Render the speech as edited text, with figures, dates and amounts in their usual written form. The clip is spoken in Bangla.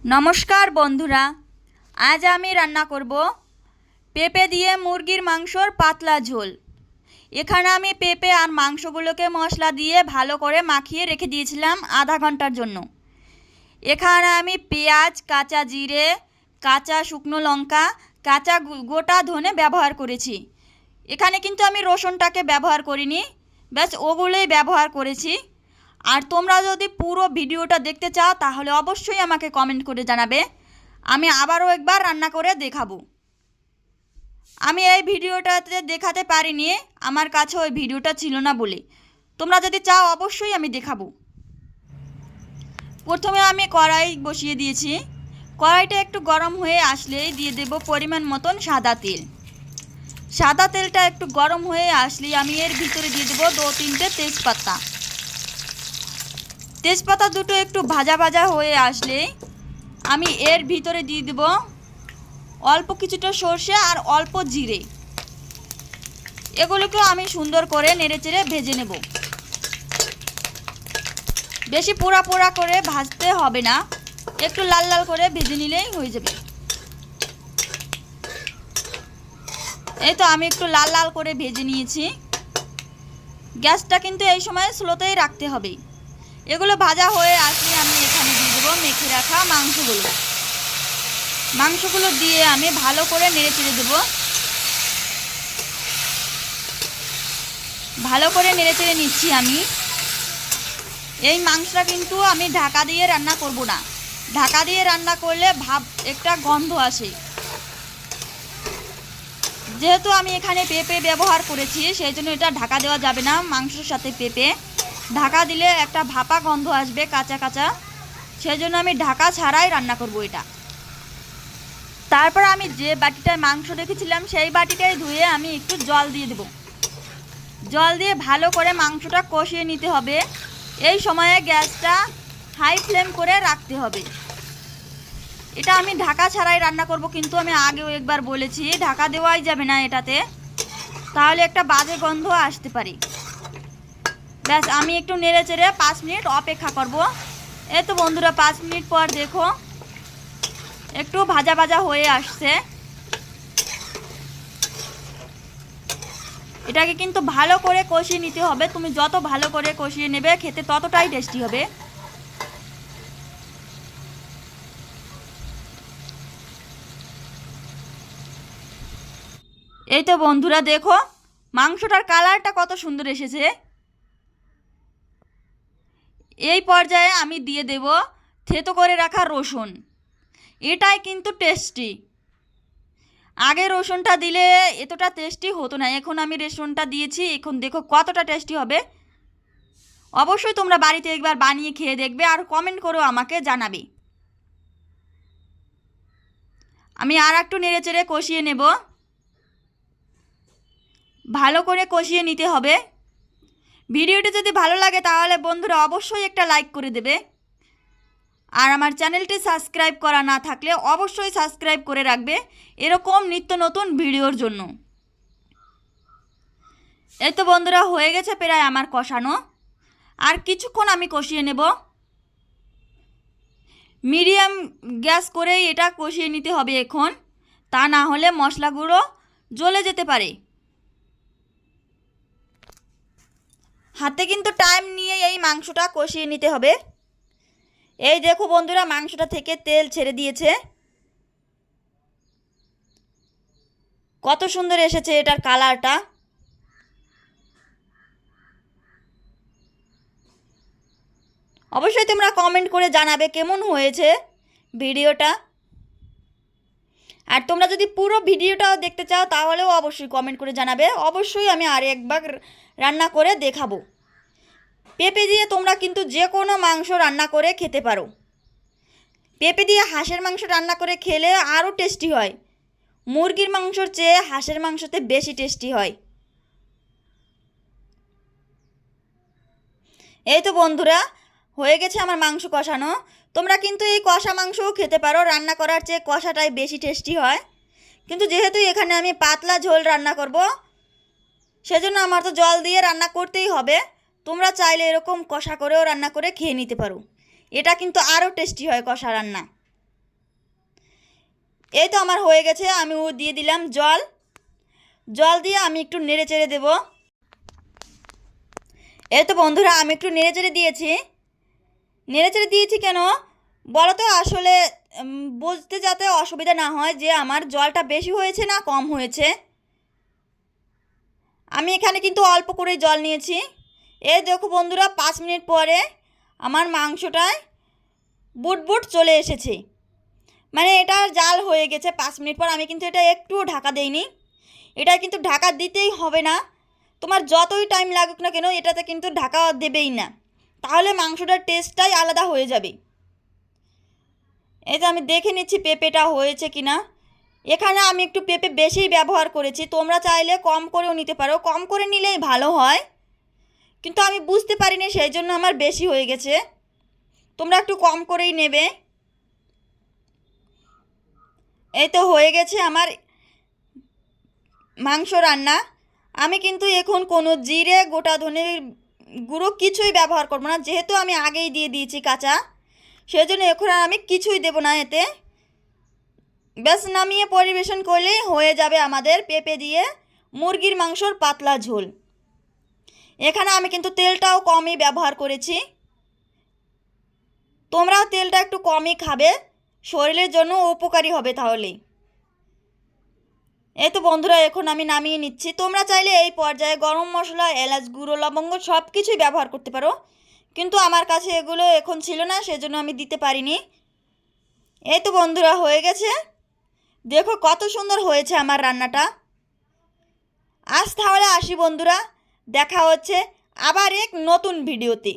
নমস্কার বন্ধুরা, আজ আমি রান্না করব পেঁপে দিয়ে মুরগির মাংসর পাতলা ঝোল। এখানে আমি পেঁপে আর মাংসগুলোকে মশলা দিয়ে ভালো করে মাখিয়ে রেখে দিয়েছিলাম আধা ঘন্টার জন্য। এখানে আমি পেঁয়াজ, কাঁচা জিরে, কাঁচা শুকনো লঙ্কা, কাঁচা গোটা ধনে ব্যবহার করেছি। এখানে কিন্তু আমি রসুনটাকে ব্যবহার করিনি, ব্যাস ওগুলোই ব্যবহার করেছি। আর তোমরা যদি পুরো ভিডিওটা দেখতে চাও তাহলে অবশ্যই আমাকে কমেন্ট করে জানাবে, আমি আবারও একবার রান্না করে দেখাবো। আমি এই ভিডিওটাতে দেখাতে পারিনি, আমার কাছে ওই ভিডিওটা ছিল না বলে। তোমরা যদি চাও অবশ্যই আমি দেখাবো। প্রথমে আমি কড়াই বসিয়ে দিয়েছি। কড়াইটা একটু গরম হয়ে আসলেই দিয়ে দেব পরিমাণ মতন সাদা তেল। সাদা তেলটা একটু গরম হয়ে আসলেই আমি এর ভিতরে দিয়ে দেবো 2-3টে তেজপাতা। তেজপাতা দুটো একটু ভাজা ভাজা হয়ে আসলে আমি এর ভিতরে দিয়ে দেব অল্প কিছুটা সর্ষে আর অল্প জিরে। এগুলোকে আমি সুন্দর করে নেড়েচেড়ে ভেজে নেব। বেশি পোড়া পোড়া করে ভাজতে হবে না, একটু লাল লাল করে ভেজে নিলেই হয়ে যাবে। এই তো আমি একটু লাল লাল করে ভেজে নিয়েছি। গ্যাসটা কিন্তু এই সময় স্লোতেই রাখতে হবে। এগুলো ভাজা হয়ে আসলে আমি এখানে দিয়ে দেবো মেখে রাখা মাংসগুলো দিয়ে আমি ভালো করে নেড়ে চেড়ে দেবো। ভালো করে নেড়ে চেড়ে নিচ্ছি আমি। এই মাংসটা কিন্তু আমি ঢাকা দিয়ে রান্না করব না। ঢাকা দিয়ে রান্না করলে ভাব একটা গন্ধ আসে। যেহেতু আমি এখানে পেঁপে ব্যবহার করেছি সেই জন্য এটা ঢাকা দেওয়া যাবে না। মাংসের সাথে পেঁপে ঢাকা দিলে একটা ভাপা গন্ধ আসবে, কাঁচা কাঁচা। সেই জন্য আমি ঢাকা ছাড়াই রান্না করব এটা। তারপর আমি যে বাটিটায় মাংস রেখেছিলাম সেই বাটিটাই ধুয়ে আমি একটু জল দিয়ে দেব। জল দিয়ে ভালো করে মাংসটা কষিয়ে নিতে হবে। এই সময়ে গ্যাসটা হাই ফ্লেম করে রাখতে হবে। এটা আমি ঢাকা ছাড়াই রান্না করব, কিন্তু আমি আগেও একবার বলেছি ঢাকা দেওয়াই যাবে না এটাতে, তাহলে একটা বাজে গন্ধ আসতে পারে। ব্যাস আমি একটু নেড়ে চেড়ে 5 মিনিট অপেক্ষা করব। এই তো বন্ধুরা 5 মিনিট পর দেখো একটু ভাজা ভাজা হয়ে আসছে। এটাকে কিন্তু ভালো করে কষিয়ে নিতে হবে। তুমি যত ভালো করে কষিয়ে নেবে খেতে ততটাই টেস্টি হবে। এই তো বন্ধুরা দেখো মাংসটার কালারটা কত সুন্দর এসেছে। এই পর্যায়ে আমি দিয়ে দেব থেতো করে রাখা রসুন। এটাই কিন্তু টেস্টি। আগে রসুনটা দিলে এতটা টেস্টি হতো না, এখন আমি রসুনটা দিয়েছি, এখন দেখো কতটা টেস্টি হবে। অবশ্যই তোমরা বাড়িতে একবার বানিয়ে খেয়ে দেখবে আর কমেন্ট করেও আমাকে জানাবে। আমি আর একটু নেড়ে চেড়ে কষিয়ে নেব। ভালো করে কষিয়ে নিতে হবে। ভিডিওটি যদি ভালো লাগে তাহলে বন্ধুরা অবশ্যই একটা লাইক করে দেবে। আর আমার চ্যানেলটি সাবস্ক্রাইব করা না থাকলে অবশ্যই সাবস্ক্রাইব করে রাখবে এরকম নিত্য নতুন ভিডিওর জন্য। এই তো বন্ধুরা হয়ে গেছে প্রায় আমার কষানো। আর কিছুক্ষণ আমি কষিয়ে নেব। মিডিয়াম গ্যাস করেই এটা কষিয়ে নিতে হবে এখন, তা না হলে মশলাগুলো জ্বলে যেতে পারে। হাতে কিন্তু টাইম নিয়ে এই মাংসটা কষিয়ে নিতে হবে। এই দেখো বন্ধুরা মাংসটা থেকে তেল ছেড়ে দিয়েছে, কত সুন্দর এসেছে এটার কালারটা। অবশ্যই তোমরা কমেন্ট করে জানাবে কেমন হয়েছে ভিডিওটা। আর তোমরা যদি পুরো ভিডিওটাও দেখতে চাও তাহলেও অবশ্যই কমেন্ট করে জানাবে। অবশ্যই আমি আর একবার রান্না করে দেখাবো। পেঁপে দিয়ে তোমরা কিন্তু যে কোনো মাংস রান্না করে খেতে পারো। পেঁপে দিয়ে হাঁসের মাংস রান্না করে খেলে আরও টেস্টি হয়। মুরগির মাংসর চেয়ে হাঁসের মাংসতে বেশি টেস্টি হয়। এই তো বন্ধুরা হয়ে গেছে আমার মাংস কষানো। তোমরা কিন্তু এই কষা মাংসও খেতে পারো, রান্না করার চেয়ে কষাটাই বেশি টেস্টি হয়। কিন্তু যেহেতু এখানে আমি পাতলা ঝোল রান্না করব সেজন্য আমার তো জল দিয়ে রান্না করতেই হবে। তোমরা চাইলে এরকম কষা করেও রান্না করে খেয়ে নিতে পারো। এটা কিন্তু আরও টেস্টি হয় কষা রান্না। এই তো আমার হয়ে গেছে। আমি দিয়ে দিলাম জল। জল দিয়ে আমি একটু নেড়ে চেড়ে দেবো। এই তো বন্ধুরা আমি একটু নেড়ে চেড়ে দিয়েছি। নেড়ে চেড়ে দিয়েছি কেন বলো তো, আসলে বুঝতে যাতে অসুবিধা না হয় যে আমার জলটা বেশি হয়েছে না কম হয়েছে। আমি এখানে কিন্তু অল্প করেই জল নিয়েছি। এই দেখো বন্ধুরা 5 মিনিট পরে আমার মাংসটায় বুট চলে এসেছে, মানে এটা জাল হয়ে গেছে। 5 মিনিট পর আমি কিন্তু এটা একটুও ঢাকা দেইনি। এটা কিন্তু ঢাকা দিতেই হবে না, তোমার যতই টাইম লাগুক না কেন এটাতে কিন্তু ঢাকা দেবেই না, তাহলে মাংসটার টেস্টটাই আলাদা হয়ে যাবে। এই যে আমি দেখে নিচ্ছি পেঁপেটা হয়েছে কি না। এখানে আমি একটু পেঁপে বেশিই ব্যবহার করেছি, তোমরা চাইলে কম করেও নিতে পারো, কম করে নিলেই ভালো হয়, কিন্তু আমি বুঝতে পারিনি সেই জন্য আমার বেশি হয়ে গেছে। তোমরা একটু কম করেই নেবে। এই তো হয়ে গেছে আমার মাংস রান্না। আমি কিন্তু এখন কোনো জিরে গোটা ধনের গুঁড়ো কিছুই ব্যবহার করবো না, যেহেতু আমি আগেই দিয়ে দিয়েছি কাঁচা, সেজন্য এখন আর আমি কিছুই দেব না এতে। ব্যাস নামিয়ে পরিবেশন করলেই হয়ে যাবে আমাদের পেঁপে দিয়ে মুরগির মাংসর পাতলা ঝোল। এখানে আমি কিন্তু তেলটাও কমই ব্যবহার করেছি, তোমরাও তেলটা একটু কমই খাবে, শরীরের জন্য উপকারী হবে তাহলে। এই তো বন্ধুরা এখন আমি নামিয়ে নিচ্ছি। তোমরা চাইলে এই পর্যায়ে গরম মশলা, এলাচ গুঁড়ো, লবঙ্গ সব কিছুই ব্যবহার করতে পারো, কিন্তু আমার কাছে এগুলো এখন ছিল না, সেজন্য আমি দিতে পারিনি। এই তো বন্ধুরা হয়ে গেছে, দেখো কত সুন্দর হয়েছে আমার রান্নাটা। আজ তাহলে আসি বন্ধুরা, দেখা হচ্ছে আবার এক নতুন ভিডিওতে।